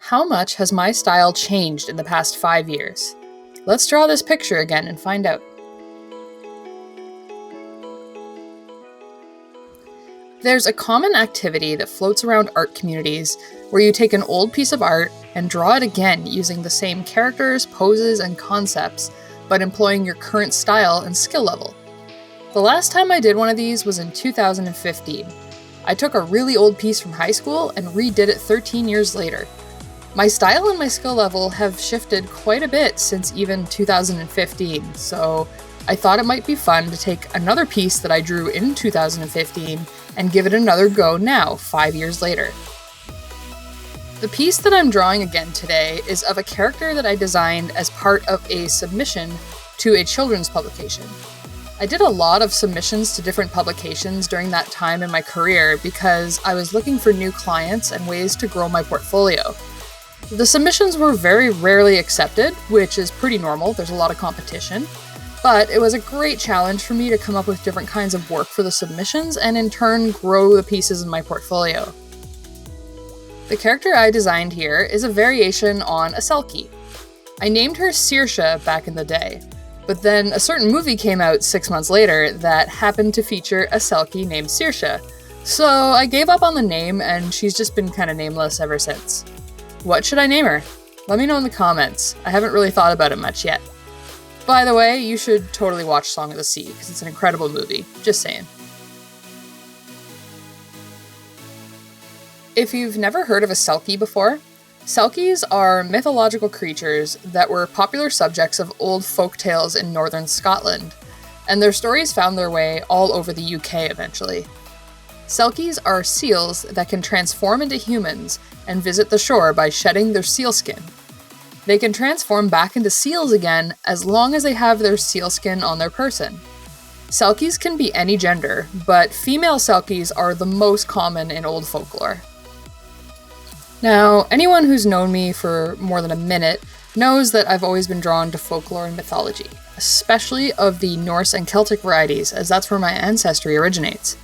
How much has my style changed in the past 5 years? Let's draw this picture again and find out. There's a common activity that floats around art communities where you take an old piece of art and draw it again using the same characters, poses, and concepts, but employing your current style and skill level. The last time I did one of these was in 2015. I took a really old piece from high school and redid it 13 years later. My style and my skill level have shifted quite a bit since even 2015, so I thought it might be fun to take another piece that I drew in 2015 and give it another go now, 5 years later. The piece that I'm drawing again today is of a character that I designed as part of a submission to a children's publication. I did a lot of submissions to different publications during that time in my career because I was looking for new clients and ways to grow my portfolio. The submissions were very rarely accepted, which is pretty normal, there's a lot of competition, but it was a great challenge for me to come up with different kinds of work for the submissions and in turn grow the pieces in my portfolio. The character I designed here is a variation on a Selkie. I named her Saoirse back in the day, but then a certain movie came out 6 months later that happened to feature a Selkie named Saoirse, so I gave up on the name and she's just been kinda nameless ever since. What should I name her? Let me know in the comments. I haven't really thought about it much yet. By the way, you should totally watch Song of the Sea, because it's an incredible movie. Just saying. If you've never heard of a Selkie before, Selkies are mythological creatures that were popular subjects of old folk tales in northern Scotland, and their stories found their way all over the UK eventually. Selkies are seals that can transform into humans and visit the shore by shedding their sealskin. They can transform back into seals again as long as they have their sealskin on their person. Selkies can be any gender, but female Selkies are the most common in old folklore. Now, anyone who's known me for more than a minute knows that I've always been drawn to folklore and mythology, especially of the Norse and Celtic varieties, as that's where my ancestry originates.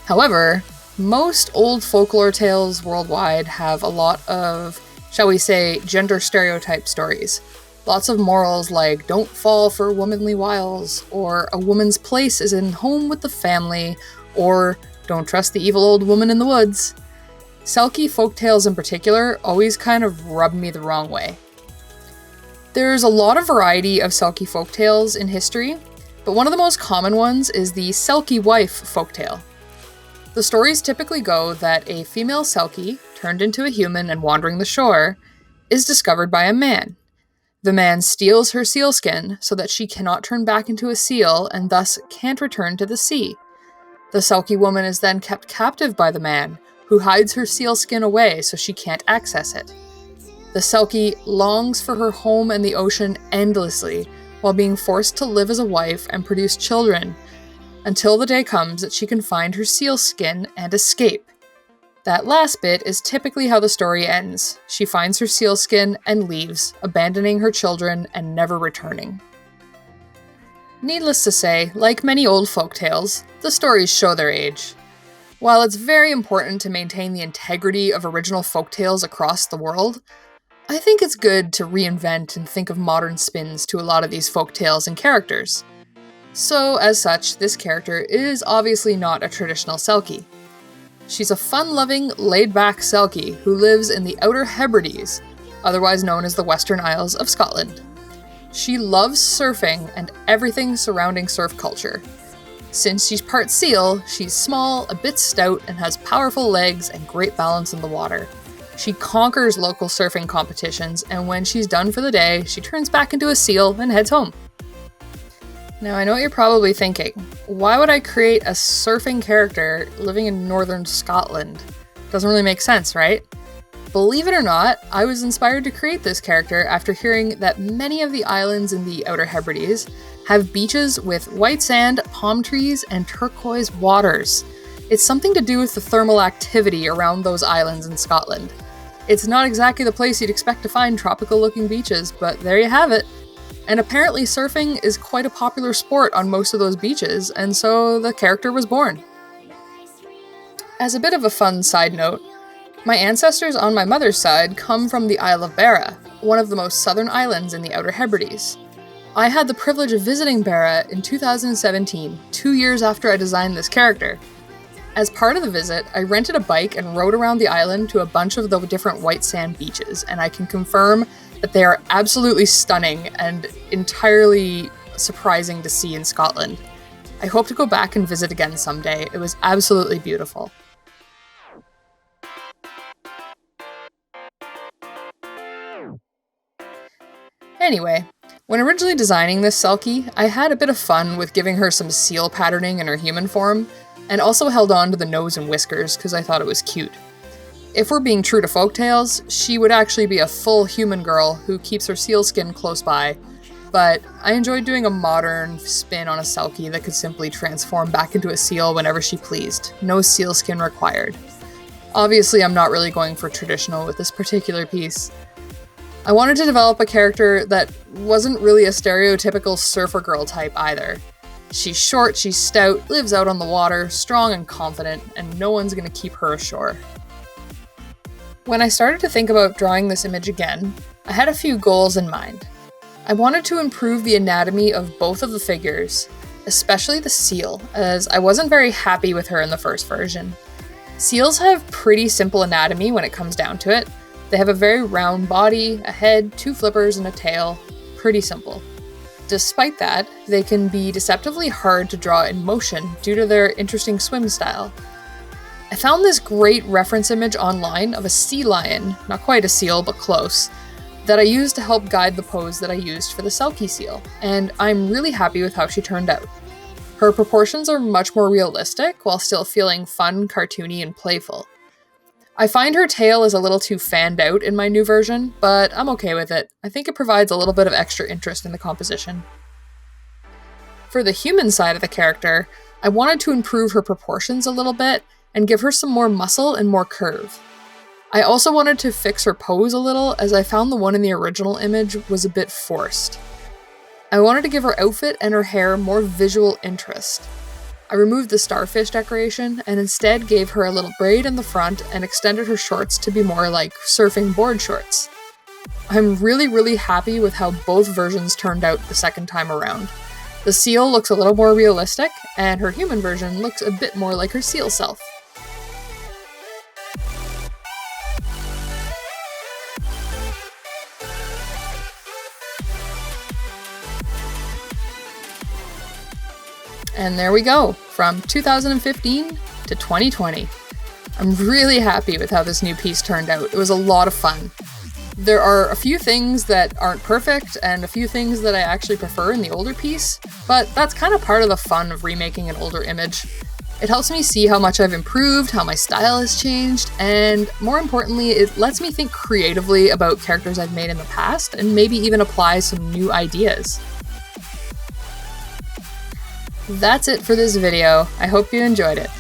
However, most old folklore tales worldwide have a lot of, shall we say, gender stereotype stories. Lots of morals like don't fall for womanly wiles, or a woman's place is in home with the family, or don't trust the evil old woman in the woods. Selkie folktales in particular always kind of rubbed me the wrong way. There's a lot of variety of Selkie folktales in history, but one of the most common ones is the Selkie wife folktale. The stories typically go that a female Selkie, turned into a human and wandering the shore, is discovered by a man. The man steals her sealskin so that she cannot turn back into a seal and thus can't return to the sea. The Selkie woman is then kept captive by the man, who hides her sealskin away so she can't access it. The Selkie longs for her home in the ocean endlessly while being forced to live as a wife and produce children, until the day comes that she can find her sealskin and escape. That last bit is typically how the story ends. She finds her sealskin and leaves, abandoning her children and never returning. Needless to say, like many old folktales, the stories show their age. While it's very important to maintain the integrity of original folktales across the world, I think it's good to reinvent and think of modern spins to a lot of these folktales and characters. So, as such, this character is obviously not a traditional Selkie. She's a fun-loving, laid-back Selkie who lives in the Outer Hebrides, otherwise known as the Western Isles of Scotland. She loves surfing and everything surrounding surf culture. Since she's part seal, she's small, a bit stout, and has powerful legs and great balance in the water. She conquers local surfing competitions, and when she's done for the day, she turns back into a seal and heads home. Now, I know what you're probably thinking. Why would I create a surfing character living in northern Scotland? Doesn't really make sense, right? Believe it or not, I was inspired to create this character after hearing that many of the islands in the Outer Hebrides have beaches with white sand, palm trees, and turquoise waters. It's something to do with the thermal activity around those islands in Scotland. It's not exactly the place you'd expect to find tropical-looking beaches, but there you have it. And apparently surfing is quite a popular sport on most of those beaches, and so the character was born. As a bit of a fun side note, My ancestors on my mother's side come from the Isle of Barra, one of the most southern islands in the Outer Hebrides. I had the privilege of visiting Barra in 2017, 2 years after I designed this character. As part of the visit, I rented a bike and rode around the island to a bunch of the different white sand beaches, and I can confirm that they are absolutely stunning and entirely surprising to see in Scotland. I hope to go back and visit again someday. It was absolutely beautiful. Anyway, when originally designing this Selkie, I had a bit of fun with giving her some seal patterning in her human form, and also held on to the nose and whiskers because I thought it was cute. If we're being true to folktales, she would actually be a full human girl who keeps her seal skin close by, but I enjoyed doing a modern spin on a Selkie that could simply transform back into a seal whenever she pleased. No seal skin required. Obviously, I'm not really going for traditional with this particular piece. I wanted to develop a character that wasn't really a stereotypical surfer girl type either. She's short, she's stout, lives out on the water, strong and confident, and no one's gonna keep her ashore. When I started to think about drawing this image again, I had a few goals in mind. I wanted to improve the anatomy of both of the figures, especially the seal, as I wasn't very happy with her in the first version. Seals have pretty simple anatomy when it comes down to it. They have a very round body, a head, 2 flippers, and a tail. Pretty simple. Despite that, they can be deceptively hard to draw in motion due to their interesting swim style. I found this great reference image online of a sea lion, not quite a seal, but close, that I used to help guide the pose that I used for the Selkie seal, and I'm really happy with how she turned out. Her proportions are much more realistic, while still feeling fun, cartoony, and playful. I find her tail is a little too fanned out in my new version, but I'm okay with it. I think it provides a little bit of extra interest in the composition. For the human side of the character, I wanted to improve her proportions a little bit and give her some more muscle and more curve. I also wanted to fix her pose a little, as I found the one in the original image was a bit forced. I wanted to give her outfit and her hair more visual interest. I removed the starfish decoration and instead gave her a little braid in the front and extended her shorts to be more like surfing board shorts. I'm really happy with how both versions turned out the second time around. The seal looks a little more realistic, and her human version looks a bit more like her seal self. And there we go, from 2015 to 2020. I'm really happy with how this new piece turned out. It was a lot of fun. There are a few things that aren't perfect and a few things that I actually prefer in the older piece, but that's kind of part of the fun of remaking an older image. It helps me see how much I've improved, how my style has changed, and more importantly, it lets me think creatively about characters I've made in the past and maybe even apply some new ideas. That's it for this video. I hope you enjoyed it.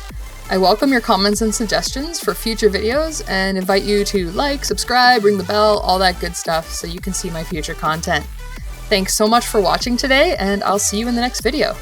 I welcome your comments and suggestions for future videos and invite you to like, subscribe, ring the bell, all that good stuff so you can see my future content. Thanks so much for watching today, and I'll see you in the next video.